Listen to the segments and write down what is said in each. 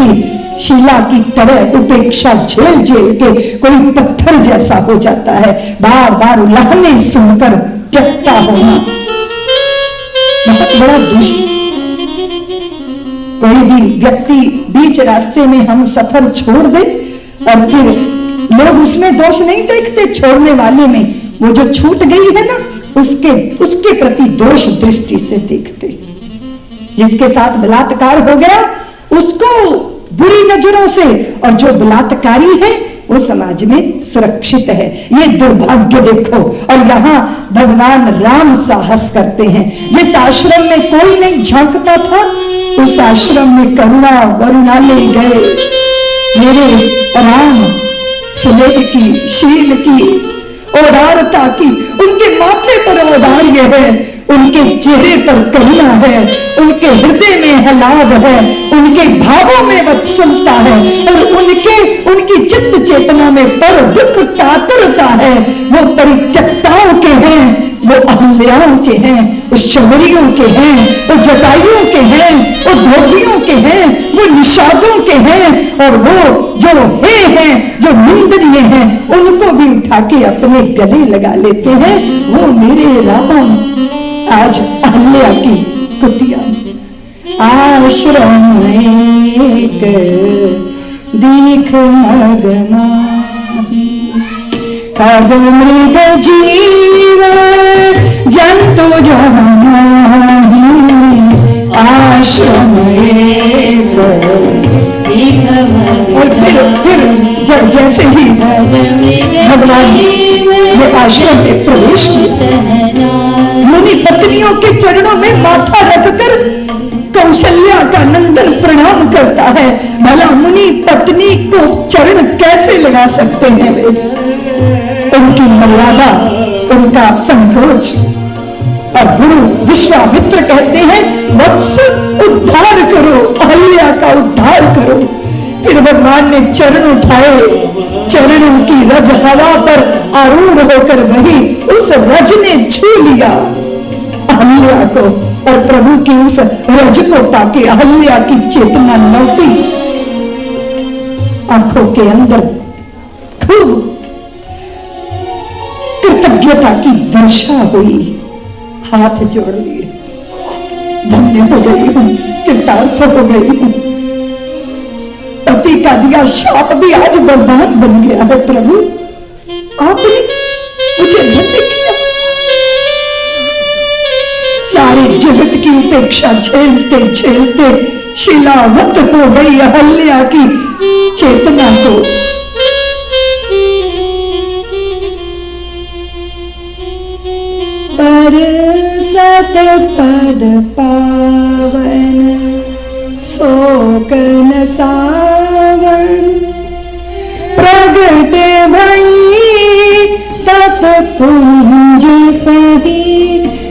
व्यक्ति शीला की तरह उपेक्षा झेल झेल के कोई पत्थर जैसा हो जाता है। बार बार उलाहने सुनकर जगता होना बहुत बड़ा दोष। कोई भी व्यक्ति बीच रास्ते में हम सफर छोड़ दे और फिर लोग उसमें दोष नहीं देखते, छोड़ने वाले में वो जो छूट गई है ना उसके प्रति दोष दृष्टि से देखते। जिसके साथ बलात्कार हो गया उसको बुरी नजरों से, और जो बलात्कारी है वो समाज में सुरक्षित है। ये दुर्भाग्य देखो। और यहाँ भगवान राम साहस करते हैं। जिस आश्रम में कोई नहीं झांकता था उस आश्रम में करुणा वरुणालय गए। मेरे राम स्नेह की, शील की, औदारता की, उनके माथे पर औदार्य है, उनके चेहरे पर करुणा है, उनके हृदय में हलाव है, उनके भावों में वत्सलता है, और उनकी चित्त चेतना में पर दुख कातरता है। वो परित्यक्ताओं के हैं, वो अहल्याओं के हैं, वो शबरियों के हैं, वो जटाइयों के हैं, वो धोबियों के हैं, वो निषादों के हैं, और वो जो हैं जो निंदनीय हैं उनको भी उठा के अपने गले लगा लेते हैं। वो मेरे राम आज अहल्या की कुटिया आश्रम एक दीख मगमा खग मृग जीव जंतु जहानी आश्रम एक दीख मगमा। और फिर जब जैसे ही भगवान ने आश्रम में प्रवेश किया, मुनि पत्नियों के चरणों में माथा रखकर कौशल्या का नंदन प्रणाम करता है। भला मुनि पत्नी को चरण कैसे लगा सकते हैं वे? उनकी मर्यादा, उनका संकोच। और गुरु विश्वामित्र कहते हैं वत्स उद्धार करो, अहल्या का उद्धार करो। फिर भगवान ने चरण उठाए, चरणों की रज हवा पर आरूढ़ होकर वही उस रज ने छू लिया अहल्या को, और प्रभु की उस रज को पाके अहल्या की चेतना लौटी। आंखों के अंदर खूब कृतज्ञता की वर्षा हुई। हाथ जोड़ लिए, धन्य हो गई हूं, कृतार्थ हो गई हूं। पति का दिया शाप भी आज वरदान बन गया है। प्रभु आपने मुझे धन्य किया। सारे जगत की उपेक्षा झेलते झेलते शिलावत हो गई अहल्या की चेतना को। पर सत पद पावन शोक न सावन प्रगट भई तप पुंज सही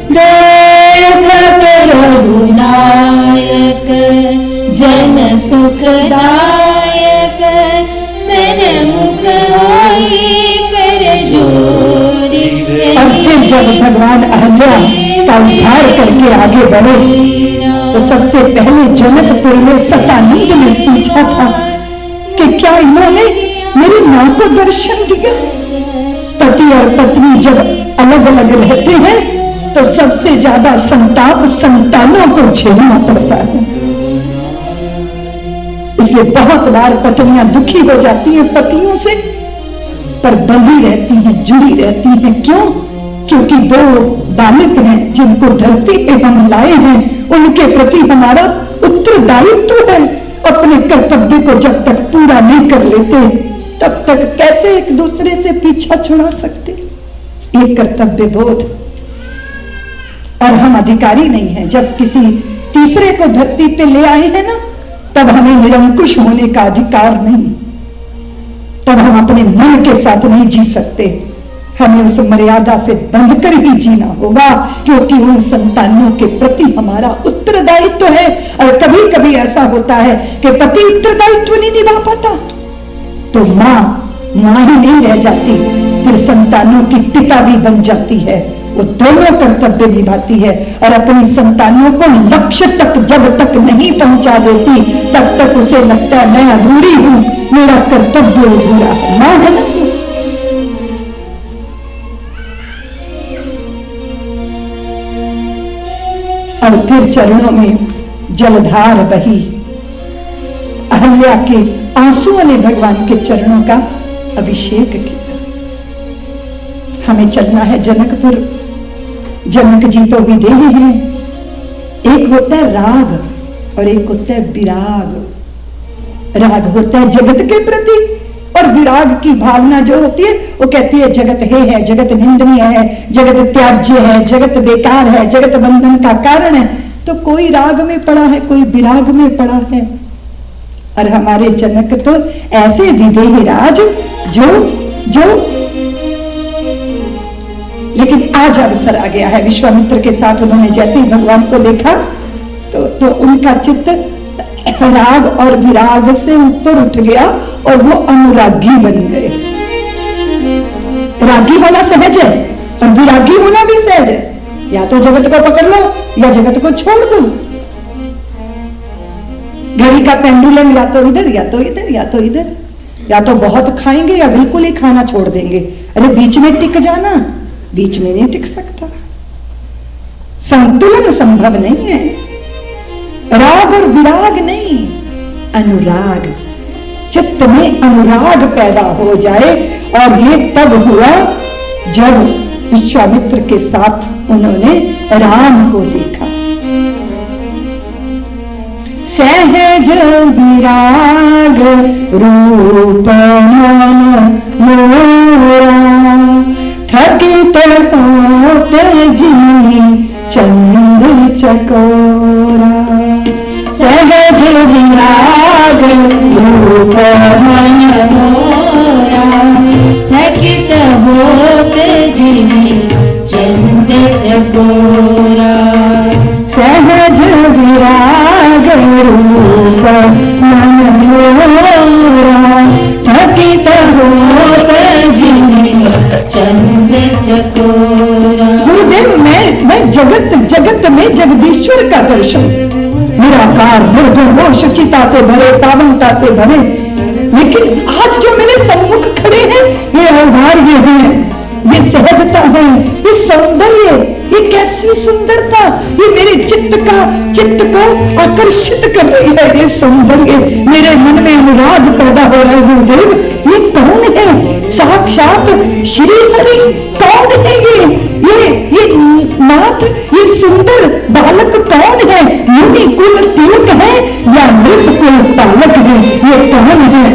देखत रघुनायक जन सुखदायक सन्मुख होई कर जोरी। और फिर जब भगवान अहल्या का उद्धार करके आगे बढ़े तो सबसे पहले जनकपुर में सतानंद ने पूछा था कि क्या इन्होंने मेरी मां को दर्शन दिया? पति और पत्नी जब अलग अलग रहते हैं तो सबसे ज्यादा संताप संतानों को झेलना पड़ता है। इसलिए बहुत बार पत्नियां दुखी हो जाती हैं पतियों से, पर बंधी रहती हैं, जुड़ी रहती हैं। क्यों? क्योंकि दो बालक हैं जिनको धरती पे हम लाए हैं, उनके प्रति हमारा उत्तरदायित्व है। अपने कर्तव्य को जब तक पूरा नहीं कर लेते तब तक कैसे एक दूसरे से पीछा छुड़ा सकते? ये कर्तव्य बोध। और हम अधिकारी नहीं हैं। जब किसी तीसरे को धरती पे ले आए हैं ना, तब हमें निरंकुश होने का अधिकार नहीं। तब हम अपने मन के साथ नहीं जी सकते। हमें उस मर्यादा से बंधकर ही जीना होगा, क्योंकि उन संतानों के प्रति हमारा उत्तरदायित्व है। और कभी कभी ऐसा होता है कि पति उत्तरदायित्व नहीं निभा पाता तो माँ ही नहीं रह जाती, फिर संतानों की पिता भी बन जाती है। वो दोनों कर्तव्य निभाती है और अपनी संतानों को लक्ष्य तक जब तक नहीं पहुंचा देती तब तक उसे लगता है मैं अधूरी हूं, मेरा कर्तव्य अधूरा है। मां है ना। और फिर चरणों में जलधार बही। अहल्या के आंसुओं ने भगवान के चरणों का अभिषेक किया। हमें चलना है जनकपुर। जनक जी तो विदेह हैं। एक होता है राग और एक होता है विराग। राग होता है जगत के प्रति और विराग की भावना जो होती है वो कहती है जगत है, जगत निंदनीय है, जगत त्याज्य है, जगत बेकार है, जगत बंधन का कारण है। तो कोई राग में पड़ा है, कोई विराग में पड़ा है। और हमारे जनक तो ऐसे विदेह राज जो लेकिन आज अवसर आ गया है। विश्वामित्र के साथ उन्होंने जैसे ही भगवान को देखा तो उनका चित्त राग और विराग से ऊपर उठ गया और वो अनुरागी बन गए। रागी होना सहज है और विरागी होना भी सहज है। या तो जगत को पकड़ लो या जगत को छोड़ दो। घड़ी का पेंडुलम या तो इधर या तो इधर या तो इधर, या तो बहुत खाएंगे या बिल्कुल ही खाना छोड़ देंगे। अरे बीच में टिक जाना, बीच में नहीं टिक सकता। संतुलन संभव नहीं है। राग और विराग नहीं, अनुराग। चित्त में अनुराग पैदा हो जाए। और ये तब हुआ जब विश्वामित्र के साथ उन्होंने राम को देखा। सहज विराग रूप मन मोरा, थकित होत जिनी चंद चकोरा। सहज विराग रूप मन मोरा, थकित होत जिनी चंद चकोरा। सहज विराग रूप मन मोरा, थकित होत जिनी चंद चकोरा। गुरुदेव मैं जगत में जगदीश्वर का दर्शन, निराकार निर्गुण वो शुचिता से भरे, पावनता से भरे। लेकिन आज जो मेरे सम्मुख खड़े हैं ये औदार्य है, ये सहजता है, ये सौंदर्य, ये कैसी सुंदरता, ये मेरे चित्त को आकर्षित कर रही है। ये सौंदर्य मेरे मन में अनुराग पैदा हो रहा है। गुरुदेव ये कौन है? साक्षात श्री हरि। कौन है ये नाथ, ये सुंदर बालक कौन है? मुनि कुल तिलक है या नृप कुल बालक है? ये कौन है?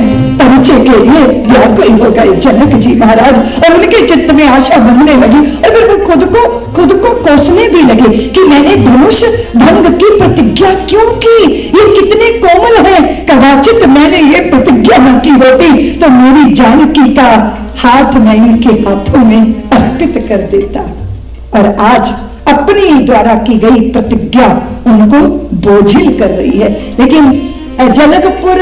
परिचय के लिए व्याकुल हो गए जनक जी महाराज और उनके चित्त में आशा बनने लगी। और फिर वो खुद को कोसने भी लगे कि मैंने धनुष भंग की प्रतिज्ञा क्यों की? ये कितने कोमल है। कदाचित मैंने ये प्रतिज्ञा न की होती तो मेरी जानकी का हाथ मैं इनके हाथों में अर्पित कर देता। और आज अपनी द्वारा की गई प्रतिज्ञा उनको बोझिल कर रही है। लेकिन जनकपुर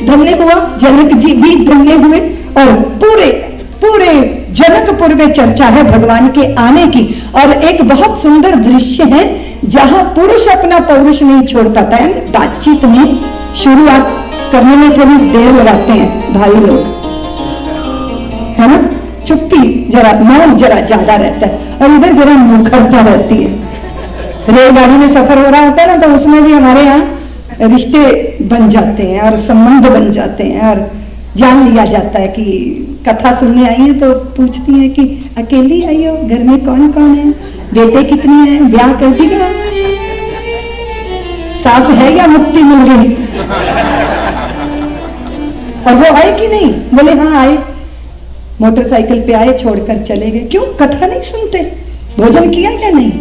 धन्य हुआ, जनक जी भी धन्य हुए। और पूरे जनकपुर में चर्चा है भगवान के आने की। और एक बहुत सुंदर दृश्य है जहां पुरुष अपना पौरुष नहीं छोड़ पाता है। बातचीत में शुरुआत करने में थोड़ी देर लगाते हैं भाई लोग, है ना। चुप्पी जरा, मौन जरा ज्यादा रहता है और इधर जरा मुखरता रहती है। रेलगाड़ी में सफर हो रहा होता है ना तो उसमें भी हमारे यहाँ रिश्ते बन जाते हैं और संबंध बन जाते हैं और जान लिया जाता है कि कथा सुनने आई है तो पूछती है कि अकेली आई हो, घर में कौन कौन है, बेटे कितने हैं, ब्याह कर दी क्या, सास है या मुक्ति मिल गई। और वो आए कि नहीं? बोले हाँ आए, मोटरसाइकिल पे आए, छोड़कर चले गए। क्यों? कथा नहीं सुनते? भोजन किया या नहीं?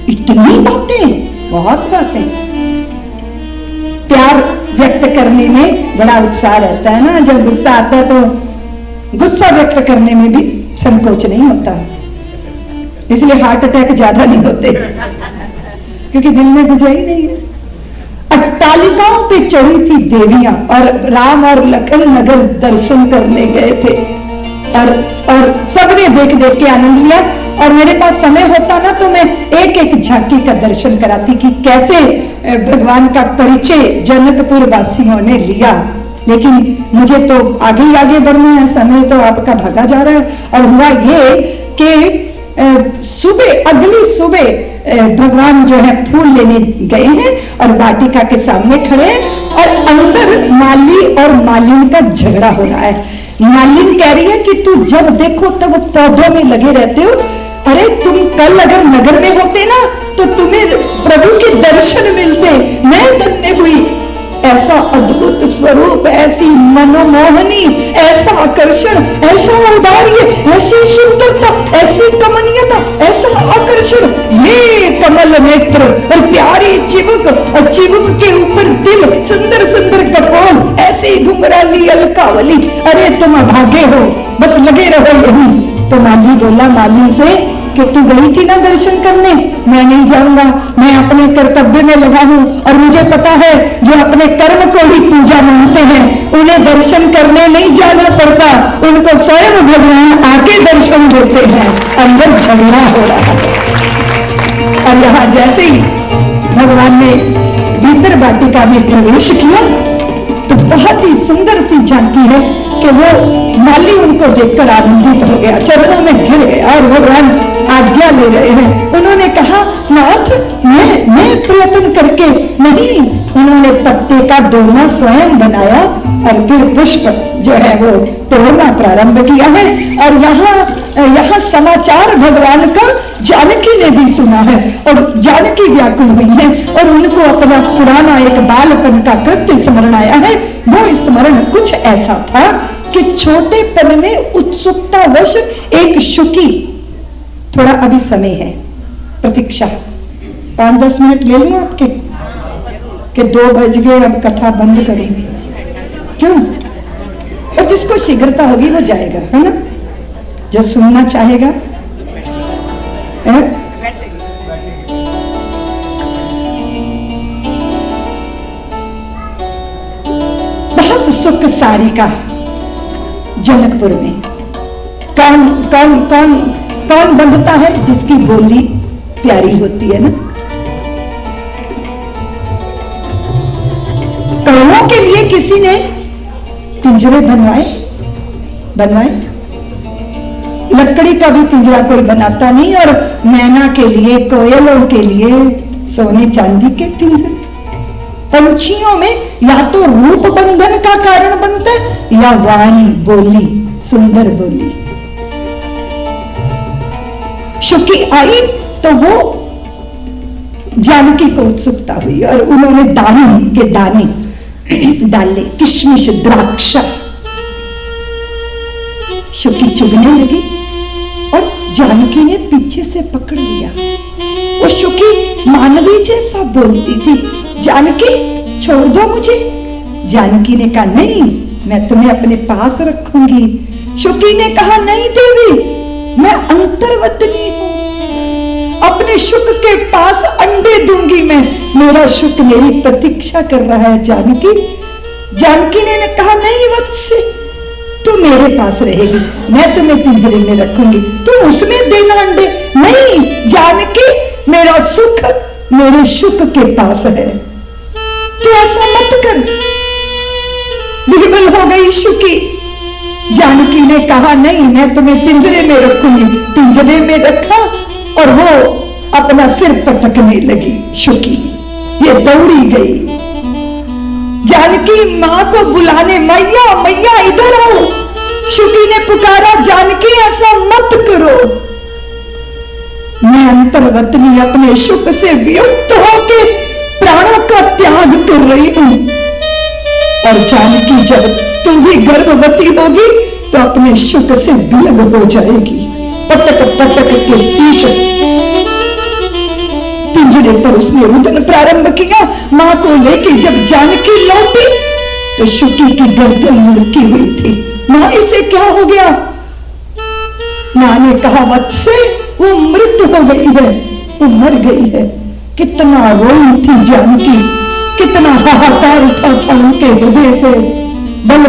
इतनी बातें, बहुत बातें। प्यार व्यक्त करने में बड़ा उत्साह रहता है ना। जब गुस्सा आता है तो गुस्सा व्यक्त करने में भी संकोच नहीं होता, इसलिए हार्ट अटैक ज्यादा नहीं होते क्योंकि दिल में गुजारी नहीं है। अट्टालिकाओं पे चढ़ी थी देवियां और राम और लखन नगर दर्शन करने गए थे। और सबने देख देख के आनंद लिया। और मेरे पास समय होता ना तो मैं एक एक झांकी का दर्शन कराती कि कैसे भगवान का परिचय जनकपुर वासियों ने लिया। लेकिन मुझे तो आगे ही आगे बढ़ना है, समय तो आपका भागा जा रहा है। और हुआ ये कि सुबह, अगली सुबह भगवान जो है फूल लेने गए हैं और वाटिका के सामने खड़े हैं और अंदर माली और मालिन का झगड़ा हो रहा है। मालिन कह रही है कि तू जब देखो तब पौधों में लगे रहते हो। अरे तुम कल अगर नगर में होते ना तो तुम्हें प्रभु के दर्शन मिलते, मैं धन्य हुई। ऐसा अद्भुत स्वरूप, ऐसी मनोमोहनी, ऐसा आकर्षण, ऐसा औदार्य, ऐसी सुंदरता, ऐसी कमनीयता, ऐसा आकर्षण, ये कमल नेत्र और प्यारी चिबुक और चिबुक के ऊपर तिल, सुंदर सुंदर कपोल, ऐसी घुंघराली अलकावली। अरे तुम अभागे हो, बस लगे रहो यहीं। तो माली बोला मालिन से कि तू गई थी ना दर्शन करने, मैं नहीं जाऊंगा, मैं अपने कर्तव्य में लगा हूं। और मुझे पता है जो अपने कर्म को ही पूजा मानते हैं उन्हें दर्शन करने नहीं जाना पड़ता, उनको स्वयं भगवान आके दर्शन देते हैं। अंदर झगड़ा हो रहा है। और यहाँ जैसे ही भगवान ने भीतर वाटिका में प्रवेश किया तो बहुत ही सुंदर सी झांकी है कि वो माली उनको देखकर आनंदित हो गया, चरणों में गिर गया और भगवान आज्ञा ले रहे हैं। उन्होंने कहा नाथ मैं प्रयत्न करके नहीं, उन्होंने पत्ते का दोना स्वयं बनाया और फिर पुष्प जो है वो तोड़ना प्रारंभ किया है। और यहाँ समाचार भगवान का जानकी ने भी सुना है और जानकी व्याकुल हुई है और उनको अपना पुराना एक बालपन का कृत्य स्मरण आया है। वो स्मरण कुछ ऐसा था कि छोटेपन में उत्सुकतावश एक शुकी, थोड़ा अभी समय है, प्रतीक्षा 5-10 मिनट ले लूं आपके कि 2 बज गए, अब कथा बंद करूं क्यों? और जिसको शीघ्रता होगी वो जाएगा, है ना, जो सुनना चाहेगा है? बहुत सुख सारिका जनकपुर में। कौन कौन कौन कौन बंधता है? जिसकी बोली प्यारी होती है ना। कौओं के लिए किसी ने पिंजरे बनवाए। लकड़ी का भी पिंजरा कोई बनाता नहीं। और मैना के लिए, कोयलों के लिए सोने चांदी के पिंजरे। पंछियों में या तो रूप बंधन का कारण बनता है या वाणी, बोली, सुंदर बोली। शुकी आई तो वो जानकी को उत्सुकता हुई और उन्होंने दाढ़ी के दाने डाले, किशमिश, द्राक्षा। शुकी चुभने लगी और जानकी ने पीछे से पकड़ लिया। वो शुकी मानवी जैसा बोलती थी, जानकी छोड़ दो मुझे। जानकी ने कहा नहीं, मैं तुम्हें अपने पास रखूंगी। शुकी ने कहा नहीं देवी, मैं अंतर्वतनी हूं, अपने शुक के पास अंडे दूंगी मैं, मेरा शुक मेरी प्रतीक्षा कर रहा है जानकी। जानकी ने कहा नहीं वत्से, तू मेरे पास रहेगी, मैं तुम्हें पिंजरे में रखूंगी, तू उसमें देना अंडे। नहीं जानकी, मेरा सुख मेरे शुक के पास है, तू ऐसा मत कर। विह्वल हो गई शुकी। जानकी ने कहा नहीं, मैं तुम्हें पिंजरे में रखूंगी। पिंजरे में रखा और वो अपना सिर पटकने लगी। शुकी ये दौड़ी गई जानकी मां को बुलाने, मैया मैया इधर आओ। शुकी ने पुकारा जानकी ऐसा मत करो, मैं अंतर्वतनी अपने शुक से वियुक्त होके प्राणों का त्याग कर रही हूं। और जानकी जब तुम भी गर्भवती होगी तो अपने शुक से विलग हो जाएगी। पटक पटक के शीश पिंजरे पर उसने रुदन प्रारंभ किया। मां को लेके जब जानकी लौटी तो शुकी की गर्दन लुढ़की हुई थी। मां इसे क्या हो गया? मां ने कहा वत्से, वो मृत हो गई है, वो मर गई है। कितना रोई थी जानकी, कितना हाहाकार उठा था उनके हृदय से। बल